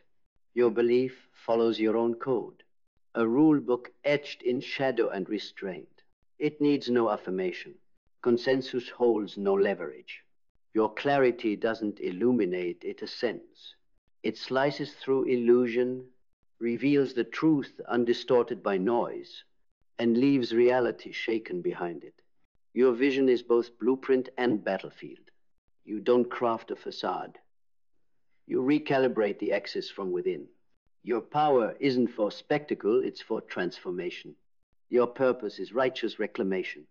Your belief follows your own code, a rule book etched in shadow and restraint. It needs no affirmation. Consensus holds no leverage. Your clarity doesn't illuminate, it ascends. It slices through illusion, reveals the truth undistorted by noise, and leaves reality shaken behind it. Your vision is both blueprint and battlefield. You don't craft a facade. You recalibrate the axis from within. Your power isn't for spectacle, it's for transformation. Your purpose is righteous reclamation,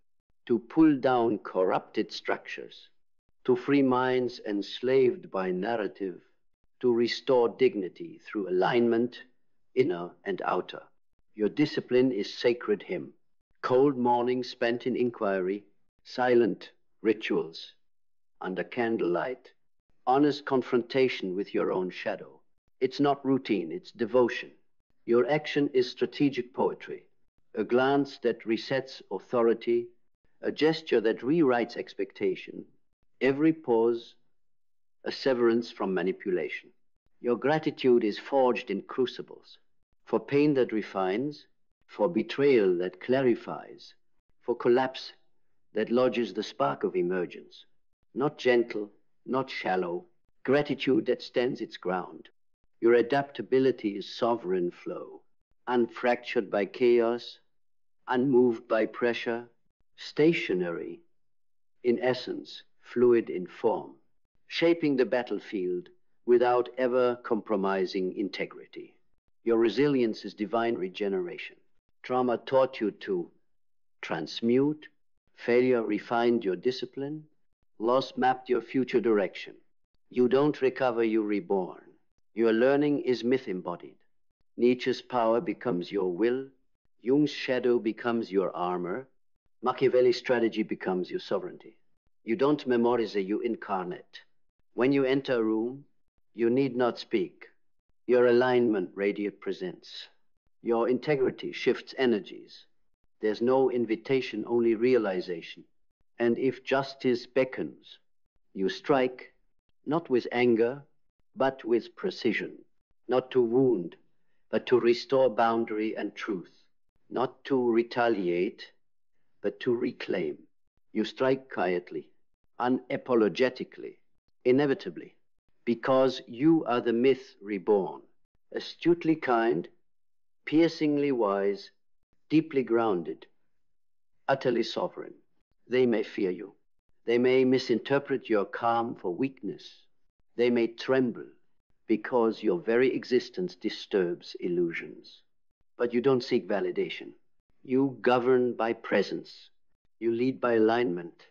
to pull down corrupted structures, to free minds enslaved by narrative, to restore dignity through alignment, inner and outer. Your discipline is sacred hymn, cold mornings spent in inquiry, silent rituals under candlelight, honest confrontation with your own shadow. It's not routine, it's devotion. Your action is strategic poetry, a glance that resets authority, a gesture that rewrites expectation, every pause a severance from manipulation. Your gratitude is forged in crucibles, for pain that refines, for betrayal that clarifies, for collapse that lodges the spark of emergence. Not gentle, not shallow, gratitude that stands its ground. Your adaptability is sovereign flow, unfractured by chaos, unmoved by pressure, stationary in essence, fluid in form, shaping the battlefield without ever compromising integrity. Your resilience is divine regeneration. Trauma taught you to transmute, failure refined your discipline, loss mapped your future direction. You don't recover, you reborn. Your learning is myth embodied. Nietzsche's power becomes your will, Jung's shadow becomes your armor, Machiavelli's strategy becomes your sovereignty. You don't memorize, you incarnate. When you enter a room, you need not speak. Your alignment radiate presents. Your integrity shifts energies. There's no invitation, only realization. And if justice beckons, you strike, not with anger, but with precision. Not to wound, but to restore boundary and truth. Not to retaliate, but to reclaim. You strike quietly, unapologetically, inevitably, because you are the myth reborn, astutely kind, piercingly wise, deeply grounded, utterly sovereign. They may fear you. They may misinterpret your calm for weakness. They may tremble because your very existence disturbs illusions. But you don't seek validation. You govern by presence. You lead by alignment.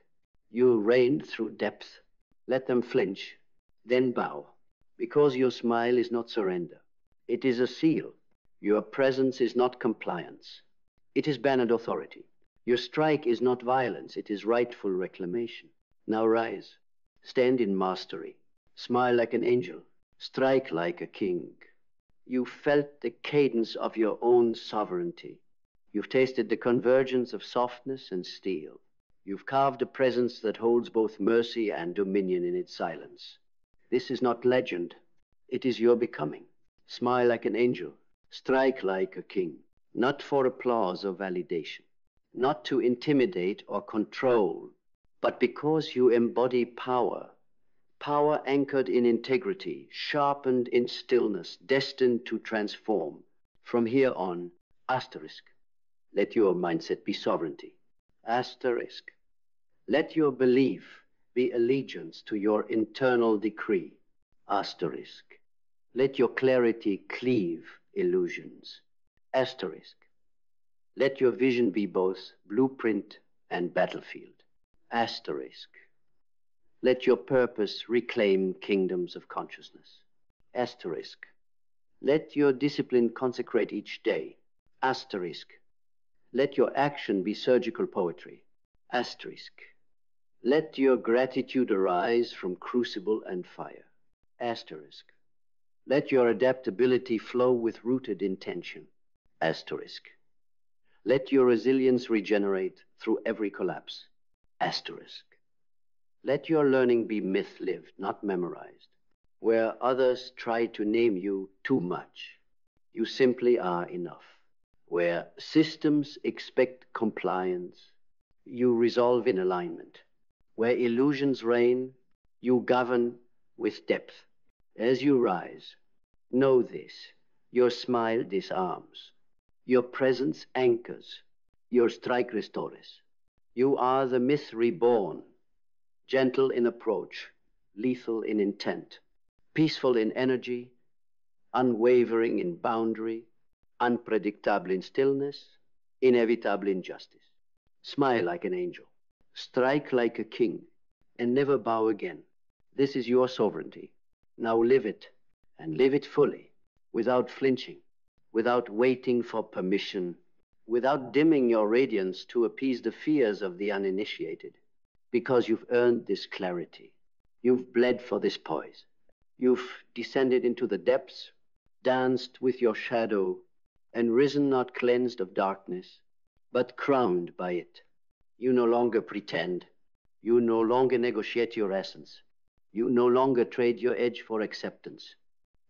You reign through depth. Let them flinch, then bow, because your smile is not surrender. It is a seal. Your presence is not compliance. It is bannered authority. Your strike is not violence. It is rightful reclamation. Now rise. Stand in mastery. Smile like an angel. Strike like a king. You felt the cadence of your own sovereignty. You've tasted the convergence of softness and steel. You've carved a presence that holds both mercy and dominion in its silence. This is not legend. It is your becoming. Smile like an angel. Strike like a king. Not for applause or validation. Not to intimidate or control, but because you embody power. Power anchored in integrity, sharpened in stillness, destined to transform. From here on, asterisk. Let your mindset be sovereignty. Asterisk. Let your belief be allegiance to your internal decree. Asterisk. Let your clarity cleave illusions. Asterisk. Let your vision be both blueprint and battlefield. Asterisk. Let your purpose reclaim kingdoms of consciousness. Asterisk. Let your discipline consecrate each day. Asterisk. Let your action be surgical poetry. Asterisk. Let your gratitude arise from crucible and fire. Asterisk. Let your adaptability flow with rooted intention. Asterisk. Let your resilience regenerate through every collapse. Asterisk. Let your learning be myth-lived, not memorized. where others try to name you too much. You simply are enough. Where systems expect compliance, you resolve in alignment. Where illusions reign, you govern with depth. As you rise, know this: your smile disarms, your presence anchors, your strike restores. You are the myth reborn, gentle in approach, lethal in intent, peaceful in energy, unwavering in boundary, unpredictable in stillness, inevitable in justice. Smile like an angel, strike like a king, and never bow again. This is your sovereignty. Now live it, and live it fully, without flinching, without waiting for permission, without dimming your radiance to appease the fears of the uninitiated, because you've earned this clarity. You've bled for this poise. You've descended into the depths, danced with your shadow, and risen not cleansed of darkness, but crowned by it. You no longer pretend. You no longer negotiate your essence. You no longer trade your edge for acceptance,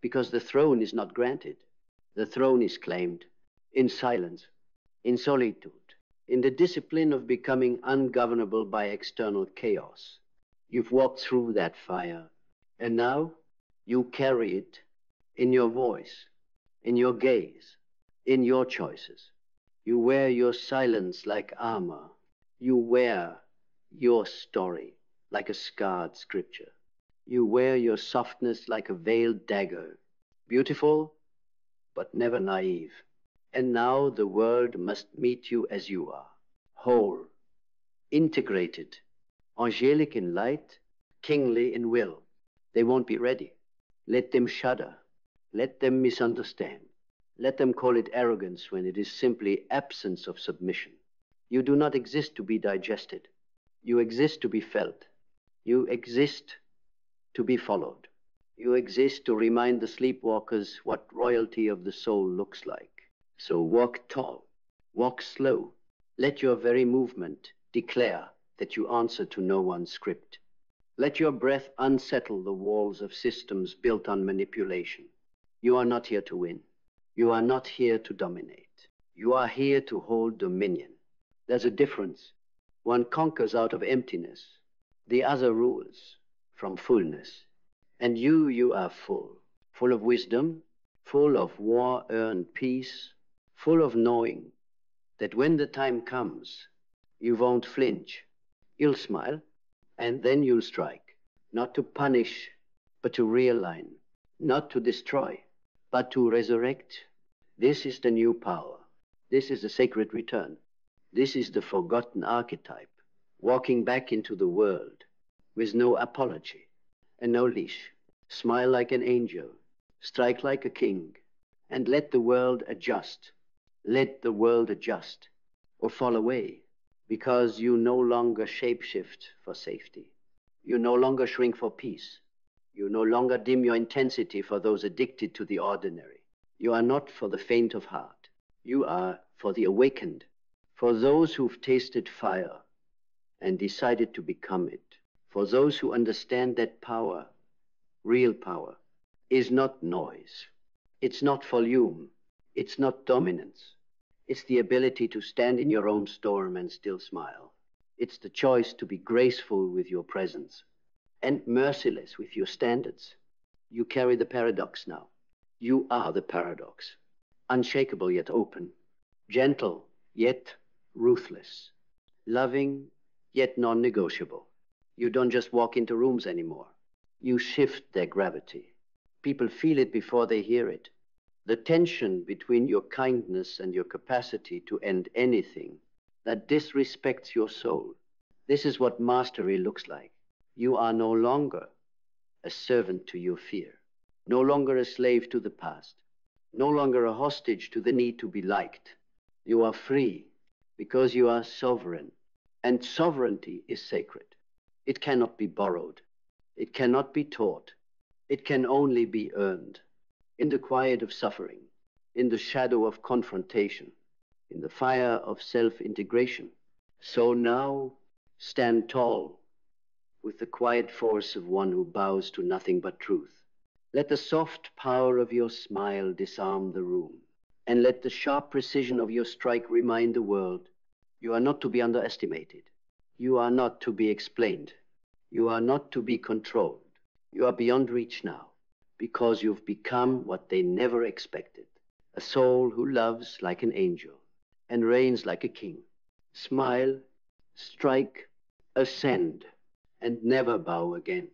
because the throne is not granted. The throne is claimed in silence, in solitude, in the discipline of becoming ungovernable by external chaos. You've walked through that fire, and now you carry it in your voice, in your gaze, in your choices. You wear your silence like armor. You wear your story like a scarred scripture. You wear your softness like a veiled dagger. Beautiful, but never naive. And now the world must meet you as you are, whole, integrated, angelic in light, kingly in will. They won't be ready. Let them shudder. Let them misunderstand. Let them call it arrogance when it is simply absence of submission. You do not exist to be digested. You exist to be felt. You exist to be followed. You exist to remind the sleepwalkers what royalty of the soul looks like. So walk tall, walk slow. Let your very movement declare that you answer to no one's script. Let your breath unsettle the walls of systems built on manipulation. You are not here to win. You are not here to dominate. You are here to hold dominion. There's a difference. One conquers out of emptiness. The other rules from fullness. And you are full. Full of wisdom, full of war-earned peace, full of knowing that when the time comes, you won't flinch. You'll smile, and then you'll strike. Not to punish, but to realign. Not to destroy, but to resurrect. This is the new power. This is the sacred return. This is the forgotten archetype, walking back into the world with no apology and no leash. Smile like an angel, strike like a king, and let the world adjust. Let the world adjust or fall away, because you no longer shapeshift for safety. You no longer shrink for peace. You no longer dim your intensity for those addicted to the ordinary. You are not for the faint of heart. You are for the awakened, for those who've tasted fire and decided to become it, for those who understand that power, real power, is not noise. It's not volume. It's not dominance. It's the ability to stand in your own storm and still smile. It's the choice to be graceful with your presence and merciless with your standards. You carry the paradox now. You are the paradox. Unshakable yet open. Gentle yet ruthless. Loving yet non-negotiable. You don't just walk into rooms anymore. You shift their gravity. People feel it before they hear it. The tension between your kindness and your capacity to end anything that disrespects your soul. This is what mastery looks like. You are no longer a servant to your fear, no longer a slave to the past, no longer a hostage to the need to be liked. You are free because you are sovereign, and sovereignty is sacred. It cannot be borrowed. It cannot be taught. It can only be earned. In the quiet of suffering, in the shadow of confrontation, in the fire of self-integration. So now stand tall with the quiet force of one who bows to nothing but truth. Let the soft power of your smile disarm the room, and let the sharp precision of your strike remind the world you are not to be underestimated. You are not to be explained. You are not to be controlled. You are beyond reach now, because you've become what they never expected. A soul who loves like an angel and reigns like a king. Smile, strike, ascend, and never bow again.